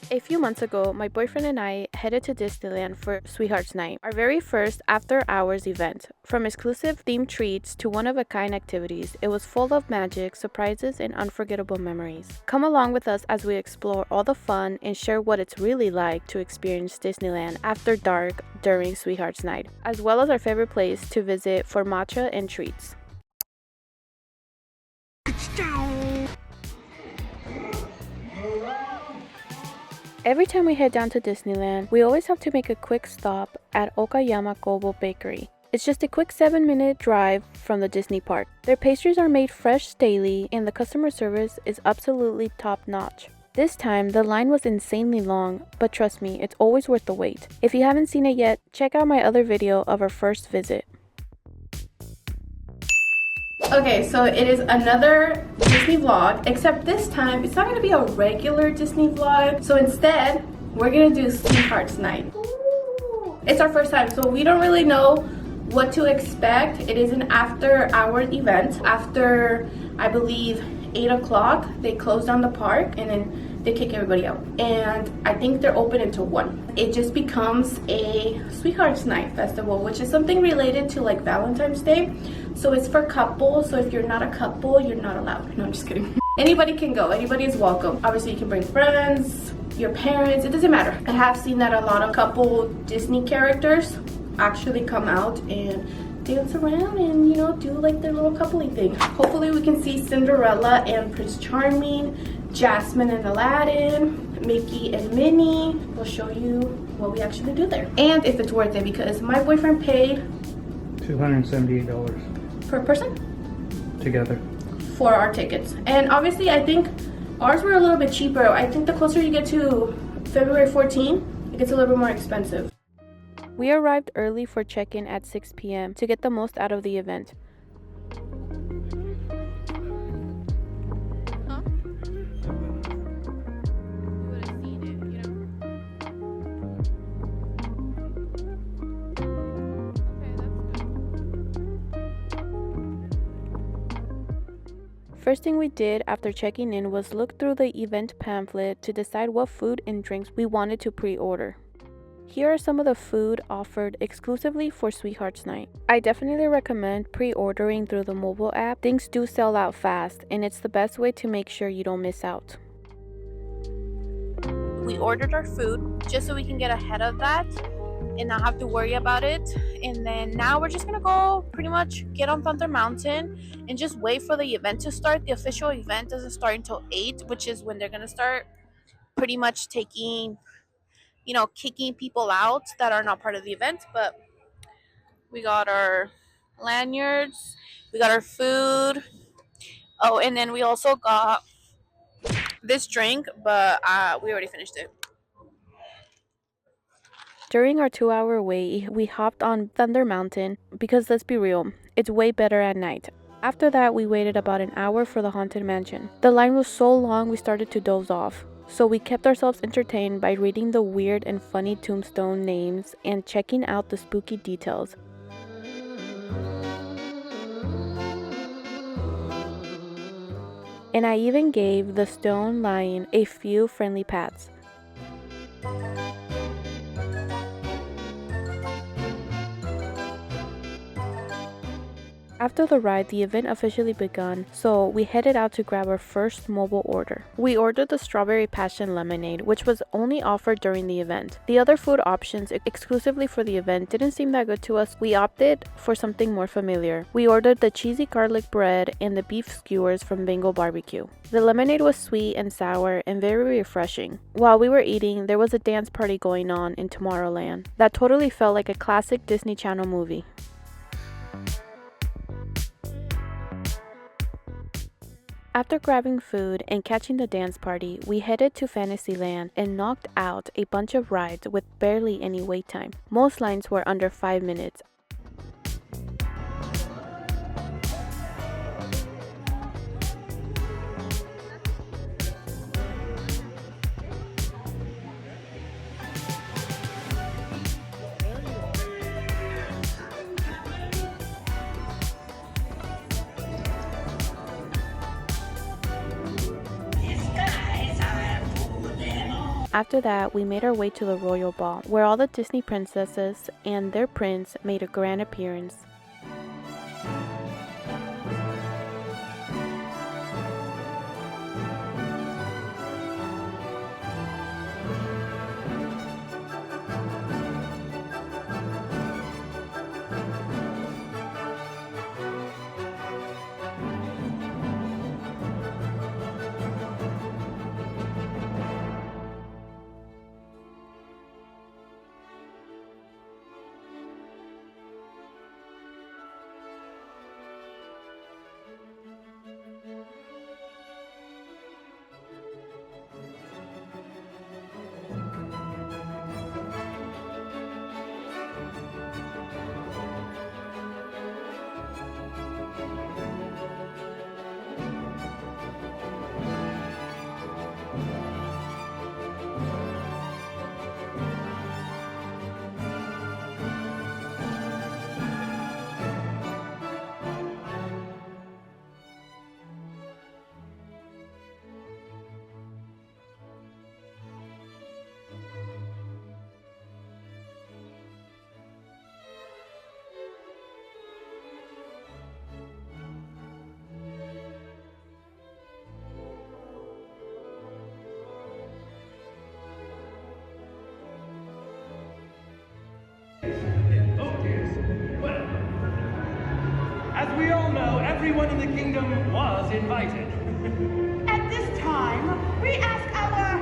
A few months ago, my boyfriend and I headed to Disneyland for Sweethearts Nite, our very first after-hours event. From exclusive themed treats to one-of-a-kind activities, it was full of magic, surprises, and unforgettable memories. Come along with us as we explore all the fun and share what it's really like to experience Disneyland after dark during Sweethearts Nite, as well as our favorite place to visit for matcha and treats. Every time we head down to Disneyland, we always have to make a quick stop at Okayama Kobo Bakery. It's just a quick 7-minute drive from the Disney park. Their pastries are made fresh daily and the customer service is absolutely top notch. This time, the line was insanely long, but trust me, it's always worth the wait. If you haven't seen it yet, check out my other video of our first visit. Okay, so it is another Disney vlog, except this time it's not going to be a regular Disney vlog. So instead, we're going to do Sweethearts Nite. It's our first time, so we don't really know what to expect. It is an after-hour event. After, I believe, 8 o'clock, they close down the park and then they kick everybody out. And I think they're open until 1. It just becomes a Sweethearts Nite festival, which is something related to like Valentine's Day. So it's for couples, so if you're not a couple, you're not allowed. No, I'm just kidding. Anybody can go, anybody is welcome. Obviously you can bring friends, your parents, it doesn't matter. I have seen that a lot of couple Disney characters actually come out and dance around and, you know, do like their little coupley thing. Hopefully we can see Cinderella and Prince Charming, Jasmine and Aladdin, Mickey and Minnie. We'll show you what we actually do there. And if it's worth it, because my boyfriend paid $278 per person together for our tickets. And obviously I think ours were a little bit cheaper. I think the closer you get to February 14, it gets a little bit more expensive. We arrived early for check-in at 6 p.m. to get the most out of the event. First thing we did after checking in was look through the event pamphlet to decide what food and drinks we wanted to pre-order. Here are some of the food offered exclusively for Sweethearts Nite. I definitely recommend pre-ordering through the mobile app. Things do sell out fast, and it's the best way to make sure you don't miss out. We ordered our food just so we can get ahead of that and not have to worry about it. And then now we're just gonna go pretty much get on Thunder Mountain and just wait for the event to start. The official event doesn't start until 8, which is when they're gonna start pretty much taking, you know, kicking people out that are not part of the event. But we got our lanyards, we got our food. Oh, and then we also got this drink, but we already finished it. During our 2-hour wait, we hopped on Thunder Mountain because, let's be real, it's way better at night. After that, we waited about an hour for the Haunted Mansion. The line was so long we started to doze off. So we kept ourselves entertained by reading the weird and funny tombstone names and checking out the spooky details. And I even gave the stone lion a few friendly pats. After the ride, the event officially begun, so we headed out to grab our first mobile order. We ordered the strawberry passion lemonade, which was only offered during the event. The other food options exclusively for the event didn't seem that good to us. We opted for something more familiar. We ordered the cheesy garlic bread and the beef skewers from Bingo Barbecue. The lemonade was sweet and sour and very refreshing. While we were eating, there was a dance party going on in Tomorrowland that totally felt like a classic Disney Channel movie. After grabbing food and catching the dance party, we headed to Fantasyland and knocked out a bunch of rides with barely any wait time. Most lines were under 5 minutes. After that, we made our way to the Royal Ball, where all the Disney princesses and their prince made a grand appearance. As we all know, everyone in the kingdom was invited. At this time, we ask our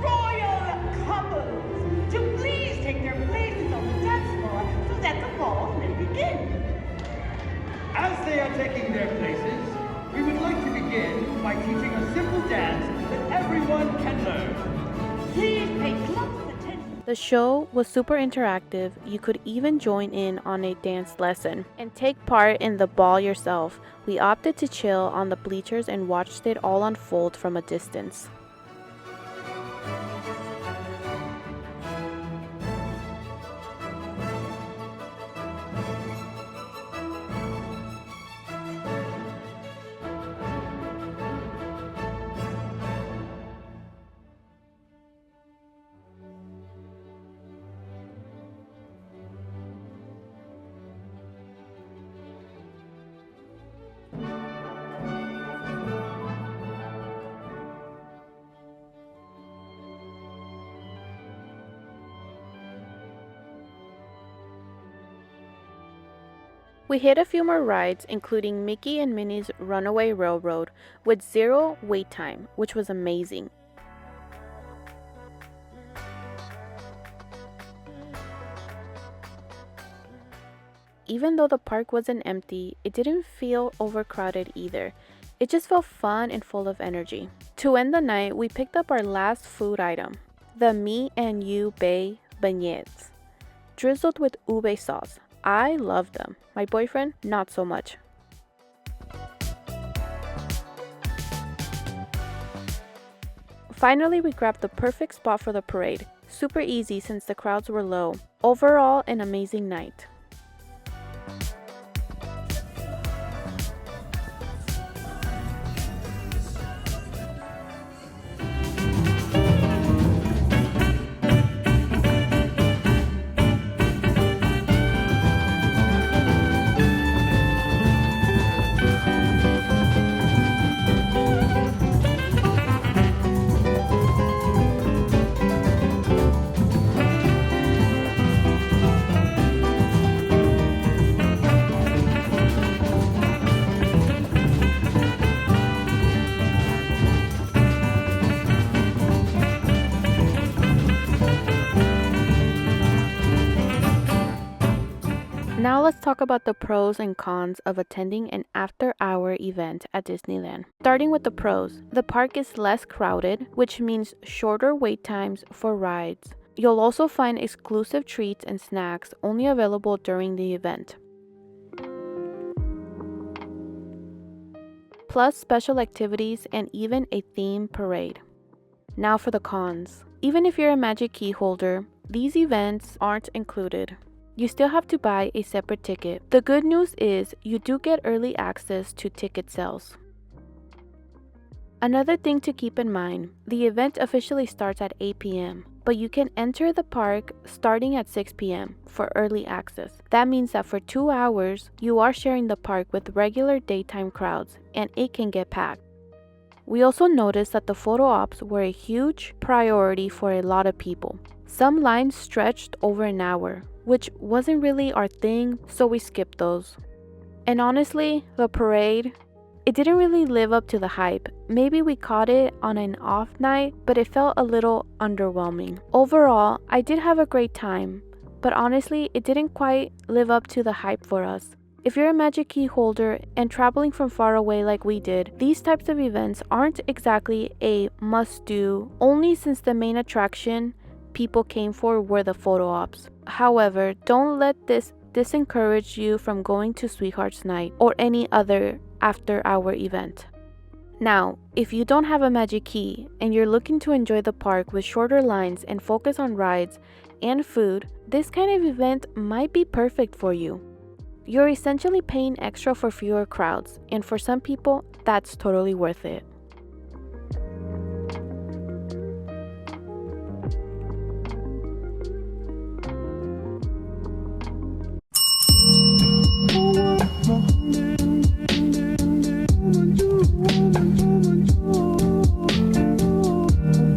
royal couples to please take their places on the dance floor so that the ball may begin. As they are taking their places, we would like to begin by teaching a simple dance that everyone can learn. Please pay close attention. The show was super interactive. You could even join in on a dance lesson and take part in the ball yourself. We opted to chill on the bleachers and watched it all unfold from a distance. We hit a few more rides, including Mickey and Minnie's Runaway Railroad with 0 wait time, which was amazing. Even though the park wasn't empty, it didn't feel overcrowded either. It just felt fun and full of energy. To end the night, we picked up our last food item, the Me and You Bay beignets, drizzled with ube sauce. I love them. My boyfriend, not so much. Finally, we grabbed the perfect spot for the parade. Super easy since the crowds were low. Overall, an amazing night. Now let's talk about the pros and cons of attending an after-hour event at Disneyland. Starting with the pros, the park is less crowded, which means shorter wait times for rides. You'll also find exclusive treats and snacks only available during the event. Plus special activities and even a theme parade. Now for the cons. Even if you're a Magic Key holder, these events aren't included. You still have to buy a separate ticket. The good news is you do get early access to ticket sales. Another thing to keep in mind, the event officially starts at 8 p.m., but you can enter the park starting at 6 p.m. for early access. That means that for 2 hours, you are sharing the park with regular daytime crowds, and it can get packed. We also noticed that the photo ops were a huge priority for a lot of people. Some lines stretched over an hour, which wasn't really our thing, so we skipped those. And honestly, the parade, it didn't really live up to the hype. Maybe we caught it on an off night, but it felt a little underwhelming. Overall, I did have a great time, but honestly, it didn't quite live up to the hype for us. If you're a Magic Key holder and traveling from far away like we did, these types of events aren't exactly a must-do, only since the main attraction people came for were the photo ops. However, don't let this discourage you from going to Sweethearts Nite or any other after-hour event. Now, if you don't have a Magic Key and you're looking to enjoy the park with shorter lines and focus on rides and food, this kind of event might be perfect for you. You're essentially paying extra for fewer crowds, and for some people, that's totally worth it.